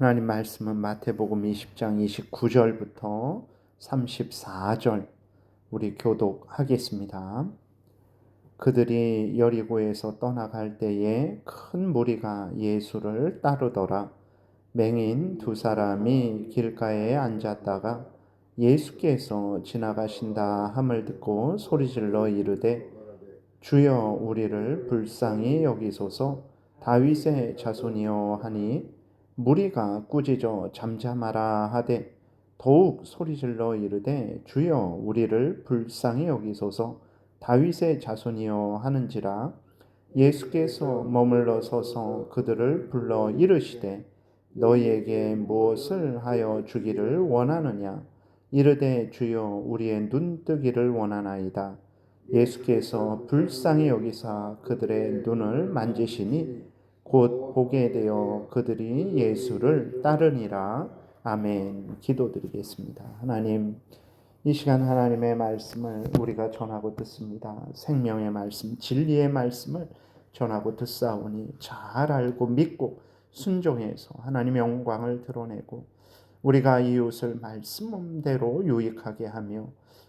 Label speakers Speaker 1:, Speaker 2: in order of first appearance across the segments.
Speaker 1: 하나님 말씀은 마태복음 20장 29절부터 34절 우리 교독하겠습니다. 그들이 여리고에서 떠나갈 때에 큰 무리가 예수를 따르더라. 맹인 두 사람이 길가에 앉았다가 예수께서 지나가신다 함을 듣고 소리질러 이르되 주여 우리를 불쌍히 여기소서. 다윗의 자손이여 하니 무리가 꾸짖어 잠잠하라 하되 더욱 소리질러 이르되 주여 우리를 불쌍히 여기소서. 다윗의 자손이여 하는지라. 예수께서 머물러 서서 그들을 불러 이르시되 너희에게 무엇을 하여 주기를 원하느냐. 이르되 주여 우리의 눈뜨기를 원하나이다. 예수께서 불쌍히 여기사 그들의 눈을 만지시니 곧 보게 되어 그들이 예수를 따르니라. 아멘. 기도드리겠습니다. 하나님, 이 시간 하나님의 말씀을 우리가 전하고 듣습니다. 생명의 말씀, 진리의 말씀을 전하고 듣사오니 잘 알고 믿고 순종해서 하나님의 영광을 드러내고 우리가 이웃을 말씀대로 유익하게 하며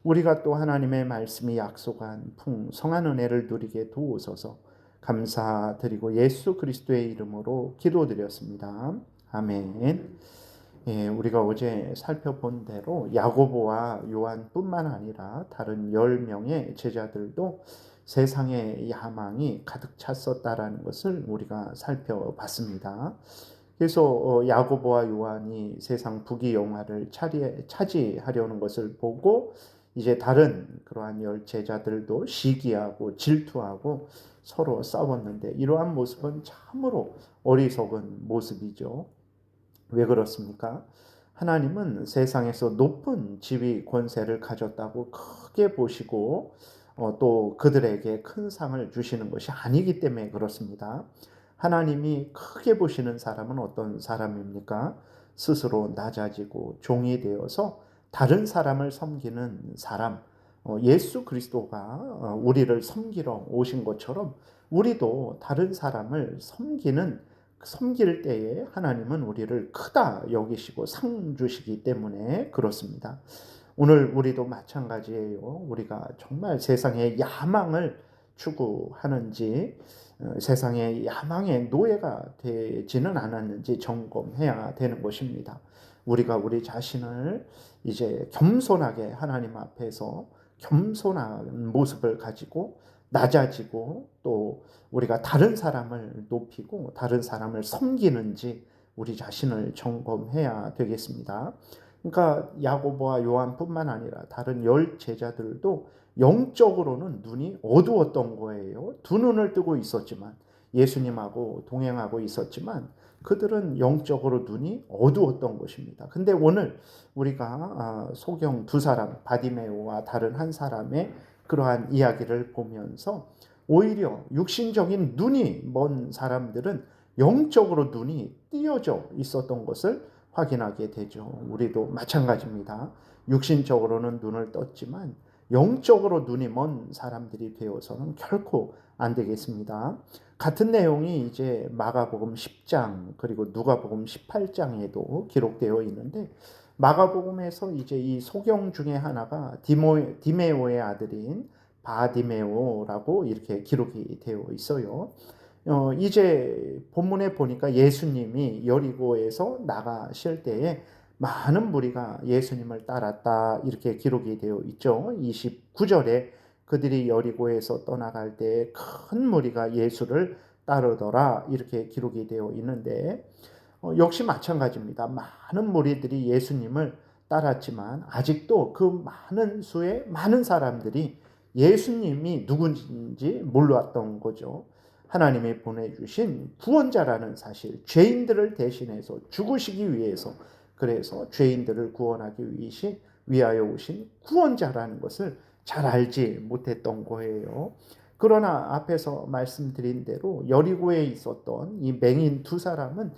Speaker 1: 우리가 또 하나님의 말씀이 약속한 풍성한 은혜를 누리게 도우소서. 감사드리고 예수 그리스도의 이름으로 기도드렸습니다. 아멘. 우리가 어제 살펴본 대로 야고보와 요한뿐만 아니라 다른 10명의 제자들도 세상의 야망이 가득 찼었다라는 것을 우리가 살펴봤습니다. 그래서 야고보와 요한이 세상 부귀영화를 차지하려는 것을 보고 이제 다른 그러한 10 제자들도 시기하고 질투하고 서로 싸웠는데 이러한 모습은 참으로 어리석은 모습이죠. 왜 그렇습니까? 하나님은 세상에서 높은 지위 권세를 가졌다고 크게 보시고 또 그들에게 큰 상을 주시는 것이 아니기 때문에 그렇습니다. 하나님이 크게 보시는 사람은 어떤 사람입니까? 스스로 낮아지고 종이 되어서 다른 사람을 섬기는 사람, 예수 그리스도가 우리를 섬기러 오신 것처럼 우리도 다른 사람을 섬길 때에 하나님은 우리를 크다 여기시고 상 주시기 때문에 그렇습니다. 오늘 우리도 마찬가지예요. 우리가 정말 세상의 야망을 추구하는지 세상의 야망의 노예가 되지는 않았는지 점검해야 되는 것입니다. 우리가 우리 자신을 이제 겸손하게 하나님 앞에서 겸손한 모습을 가지고 낮아지고 또 우리가 다른 사람을 높이고 다른 사람을 섬기는지 우리 자신을 점검해야 되겠습니다. 그러니까 야고보와 요한뿐만 아니라 다른 10 제자들도 영적으로는 눈이 어두웠던 거예요. 두 눈을 뜨고 있었지만 예수님하고 동행하고 있었지만 그들은 영적으로 눈이 어두웠던 것입니다. 근데 오늘 우리가 소경 두 사람 바디메오와 다른 한 사람의 그러한 이야기를 보면서 오히려 육신적인 눈이 먼 사람들은 영적으로 눈이 띄어져 있었던 것을 확인하게 되죠. 우리도 마찬가지입니다. 육신적으로는 눈을 떴지만 영적으로 눈이 먼 사람들이 되어서는 결코 안 되겠습니다. 같은 내용이 이제 마가복음 10장 그리고 누가복음 18장에도 기록되어 있는데 마가복음에서 이제 이 소경 중에 하나가 디메오의 아들인 바디메오라고 이렇게 기록이 되어 있어요. 이제 본문에 보니까 예수님이 여리고에서 나가실 때에 많은 무리가 예수님을 따랐다 이렇게 기록이 되어 있죠. 29절에 그들이 여리고에서 떠나갈 때 큰 무리가 예수를 따르더라 이렇게 기록이 되어 있는데 역시 마찬가지입니다. 많은 무리들이 예수님을 따랐지만 아직도 그 많은 수의 많은 사람들이 예수님이 누군지 몰랐던 거죠. 하나님이 보내주신 구원자라는 사실, 죄인들을 대신해서 죽으시기 위해서 그래서 죄인들을 구원하기 위하여 오신 구원자라는 것을 잘 알지 못했던 거예요. 그러나 앞에서 말씀드린 대로 여리고에 있었던 이 맹인 두 사람은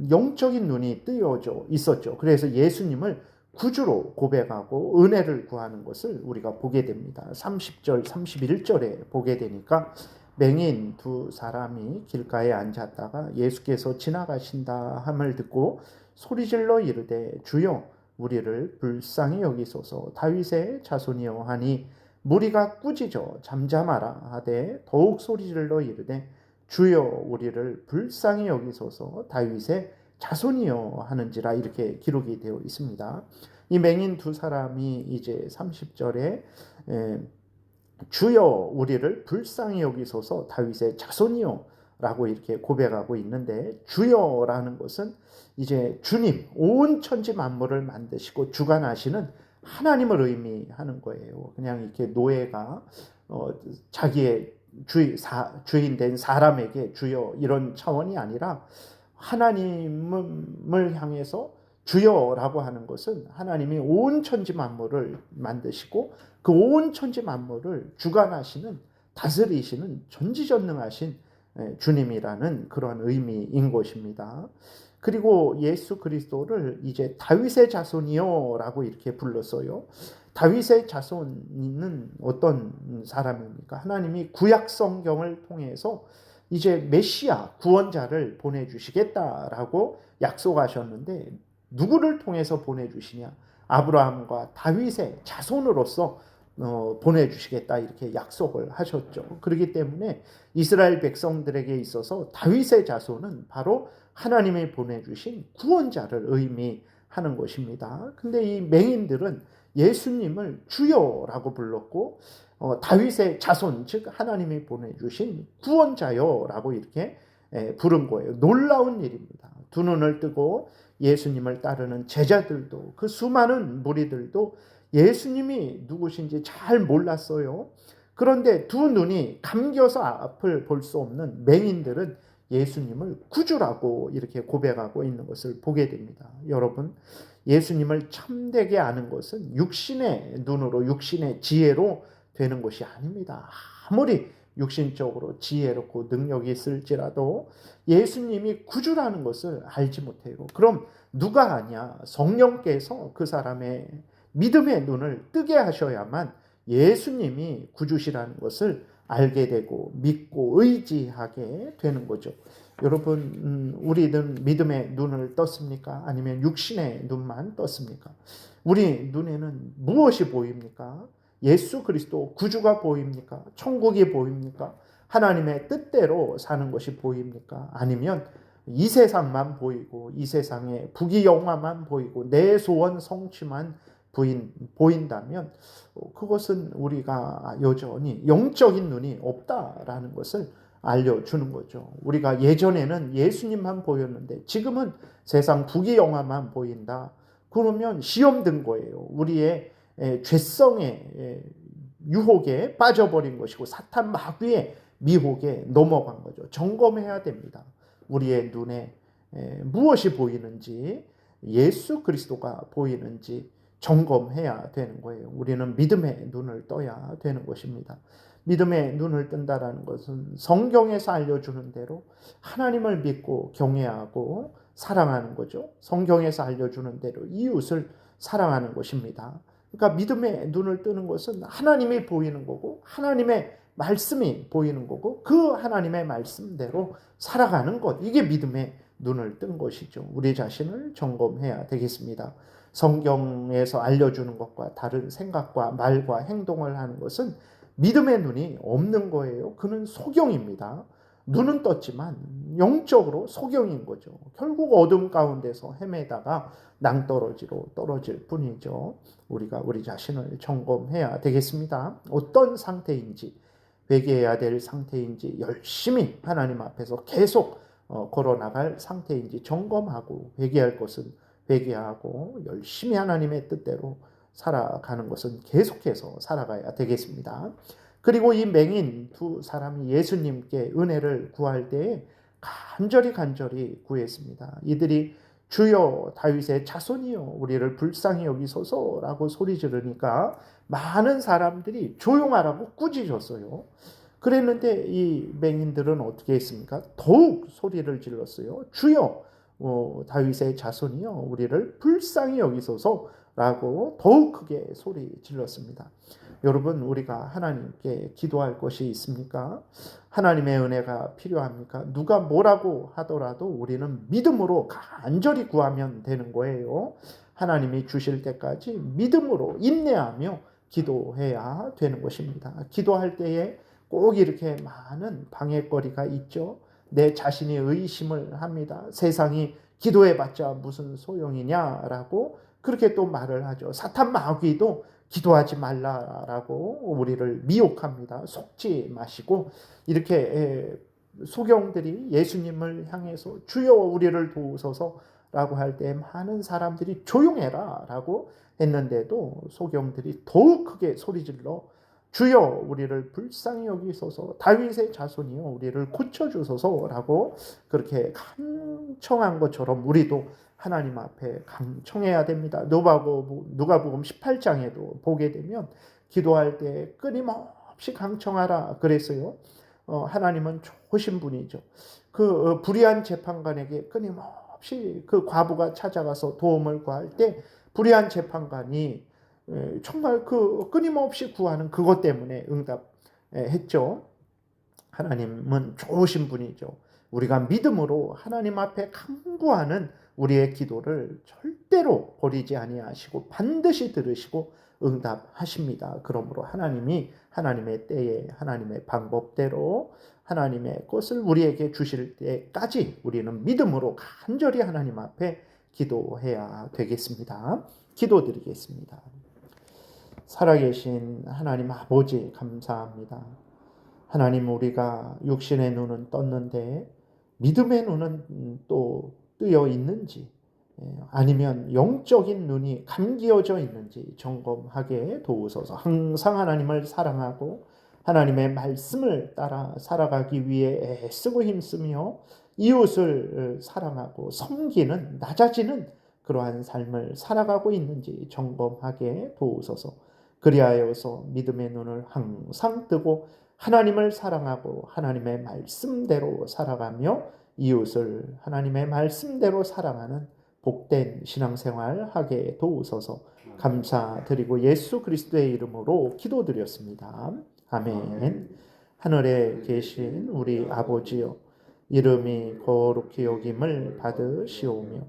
Speaker 1: 영적인 눈이 뜨여져 있었죠. 그래서 예수님을 구주로 고백하고 은혜를 구하는 것을 우리가 보게 됩니다. 30절, 31절에 보게 되니까 맹인 두 사람이 길가에 앉았다가 예수께서 지나가신다 함을 듣고 소리질러 이르되 주여 우리를 불쌍히 여기소서. 다윗의 자손이여 하니 무리가 꾸짖어 잠잠하라 하되 더욱 소리질러 이르되 주여 우리를 불쌍히 여기소서. 다윗의 자손이여 하는지라. 이렇게 기록이 되어 있습니다. 이 맹인 두 사람이 이제 30절에 주여 우리를 불쌍히 여기소서 다윗의 자손이요 라고 이렇게 고백하고 있는데, 주여라는 것은 이제 주님, 온 천지 만물을 만드시고 주관하시는 하나님을 의미하는 거예요. 그냥 이렇게 노예가 자기의 주인 된 사람에게 주여 이런 차원이 아니라, 하나님을 향해서 주여라고 하는 것은 하나님이 온 천지 만물을 만드시고 그 온 천지 만물을 주관하시는, 다스리시는 전지전능하신 주님이라는 그런 의미인 것입니다. 그리고 예수 그리스도를 이제 다윗의 자손이요 라고 이렇게 불렀어요. 다윗의 자손은 어떤 사람입니까? 하나님이 구약 성경을 통해서 이제 메시아 구원자를 보내주시겠다라고 약속하셨는데, 누구를 통해서 보내주시냐? 아브라함과 다윗의 자손으로서 보내주시겠다 이렇게 약속을 하셨죠. 그렇기 때문에 이스라엘 백성들에게 있어서 다윗의 자손은 바로 하나님이 보내주신 구원자를 의미하는 것입니다. 근데 이 맹인들은 예수님을 주여라고 불렀고 다윗의 자손, 즉 하나님이 보내주신 구원자여라고 이렇게 부른 거예요. 놀라운 일입니다. 두 눈을 뜨고 예수님을 따르는 제자들도, 그 수많은 무리들도 예수님이 누구신지 잘 몰랐어요. 그런데 두 눈이 감겨서 앞을 볼 수 없는 맹인들은 예수님을 구주라고 이렇게 고백하고 있는 것을 보게 됩니다. 여러분, 예수님을 참되게 아는 것은 육신의 눈으로, 육신의 지혜로 되는 것이 아닙니다. 아무리 육신적으로 지혜롭고 능력이 있을지라도 예수님이 구주라는 것을 알지 못해요. 그럼 누가 아냐? 성령께서 그 사람의 믿음의 눈을 뜨게 하셔야만 예수님이 구주시라는 것을 알게 되고 믿고 의지하게 되는 거죠. 여러분, 우리는 믿음의 눈을 떴습니까? 아니면 육신의 눈만 떴습니까? 우리 눈에는 무엇이 보입니까? 예수 그리스도 구주가 보입니까? 천국이 보입니까? 하나님의 뜻대로 사는 것이 보입니까? 아니면 이 세상만 보이고 이 세상의 부귀영화만 보이고 내 소원 성취만 보인다면 그것은 우리가 여전히 영적인 눈이 없다라는 것을 알려주는 거죠. 우리가 예전에는 예수님만 보였는데 지금은 세상 부귀영화만 보인다. 그러면 시험 든 거예요. 우리의 죄성의 유혹에 빠져버린 것이고 사탄 마귀의 미혹에 넘어간 거죠. 점검해야 됩니다. 우리의 눈에 무엇이 보이는지, 예수 그리스도가 보이는지 점검해야 되는 거예요. 우리는 믿음의 눈을 떠야 되는 것입니다. 믿음의 눈을 뜬다라는 것은 성경에서 알려주는 대로 하나님을 믿고 경외하고 사랑하는 거죠. 성경에서 알려주는 대로 이웃을 사랑하는 것입니다. 그러니까 믿음의 눈을 뜨는 것은 하나님이 보이는 거고 하나님의 말씀이 보이는 거고 그 하나님의 말씀대로 살아가는 것, 이게 믿음의 눈을 뜬 것이죠. 우리 자신을 점검해야 되겠습니다. 성경에서 알려주는 것과 다른 생각과 말과 행동을 하는 것은 믿음의 눈이 없는 거예요. 그는 소경입니다. 눈은 떴지만 영적으로 소경인 거죠. 결국 어둠 가운데서 헤매다가 낭떠러지로 떨어질 뿐이죠. 우리가 우리 자신을 점검해야 되겠습니다. 어떤 상태인지, 회개해야 될 상태인지, 열심히 하나님 앞에서 계속 걸어나갈 상태인지 점검하고, 회개할 것은 회개하고 열심히 하나님의 뜻대로 살아가는 것은 계속해서 살아가야 되겠습니다. 그리고 이 맹인 두 사람이 예수님께 은혜를 구할 때에 간절히 구했습니다. 이들이 주여 다윗의 자손이여 우리를 불쌍히 여기소서라고 소리 지르니까 많은 사람들이 조용하라고 꾸짖었어요. 그랬는데 이 맹인들은 어떻게 했습니까? 더욱 소리를 질렀어요. 주여 다윗의 자손이여 우리를 불쌍히 여기소서 라고 더욱 크게 소리 질렀습니다. 여러분, 우리가 하나님께 기도할 것이 있습니까? 하나님의 은혜가 필요합니까? 누가 뭐라고 하더라도 우리는 믿음으로 간절히 구하면 되는 거예요. 하나님이 주실 때까지 믿음으로 인내하며 기도해야 되는 것입니다. 기도할 때에 꼭 이렇게 많은 방해거리가 있죠. 내 자신이 의심을 합니다. 세상이 기도해봤자 무슨 소용이냐라고 그렇게 또 말을 하죠. 사탄 마귀도 기도하지 말라라고 우리를 미혹합니다. 속지 마시고 이렇게 소경들이 예수님을 향해서 주여 우리를 도우소서라고 할 때 많은 사람들이 조용해라 라고 했는데도 소경들이 더욱 크게 소리질러 주여 우리를 불쌍히 여기소서 다윗의 자손이여 우리를 고쳐주소서라고 그렇게 간청한 것처럼 우리도 하나님 앞에 간청해야 됩니다. 누가복음 18장에도 보게 되면 기도할 때 끊임없이 간청하라 그랬어요. 하나님은 좋으신 분이죠. 그 불의한 재판관에게 끊임없이 그 과부가 찾아가서 도움을 구할 때 불의한 재판관이 정말 그 끊임없이 구하는 그것 때문에 응답했죠. 하나님은 좋으신 분이죠. 우리가 믿음으로 하나님 앞에 간구하는 우리의 기도를 절대로 버리지 아니하시고 반드시 들으시고 응답하십니다. 그러므로 하나님이 하나님의 때에 하나님의 방법대로 하나님의 것을 우리에게 주실 때까지 우리는 믿음으로 간절히 하나님 앞에 기도해야 되겠습니다. 기도드리겠습니다. 살아계신 하나님 아버지 감사합니다. 하나님, 우리가 육신의 눈은 떴는데 믿음의 눈은 또 뜨여 있는지 아니면 영적인 눈이 감기어져 있는지 점검하게 도우소서. 항상 하나님을 사랑하고 하나님의 말씀을 따라 살아가기 위해 애쓰고 힘쓰며 이웃을 사랑하고 섬기는 낮아지는 그러한 삶을 살아가고 있는지 점검하게 도우소서. 그리하여서 믿음의 눈을 항상 뜨고 하나님을 사랑하고 하나님의 말씀대로 살아가며 이웃을 하나님의 말씀대로 사랑하는 복된 신앙생활 하게 도우소서. 감사드리고 예수 그리스도의 이름으로 기도드렸습니다. 아멘. 하늘에 계신 우리 아버지여, 이름이 거룩히 여김을 받으시오며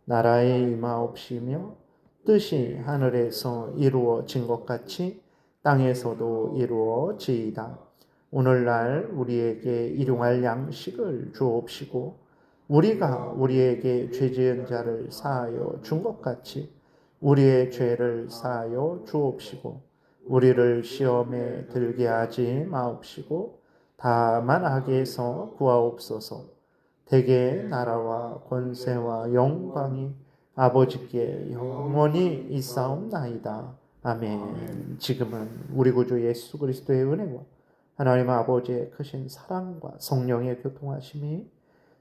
Speaker 1: 나라의 임하옵시며 뜻이 하늘에서 이루어진 것 같이 땅에서도 이루어지이다. 오늘날 우리에게 일용할 양식을 주옵시고 우리가 우리에게 죄 지은 자를 사하여 준 것 같이 우리의 죄를 사하여 주옵시고 우리를 시험에 들게 하지 마옵시고 다만 악에서 구하옵소서. 대개 나라와 권세와 영광이 아버지께 영원히 있사옵나이다. 아멘. 지금은 우리 구주 예수 그리스도의 은혜와 하나님 아버지의 크신 사랑과 성령의 교통하심이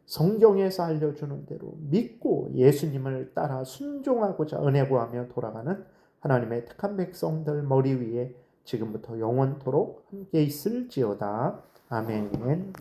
Speaker 1: 성경에서 알려주는 대로 믿고 예수님을 따라 순종하고자 은혜 구하며 돌아가는 하나님의 택한 백성들 머리 위에 지금부터 영원토록 함께 있을지어다. 아멘.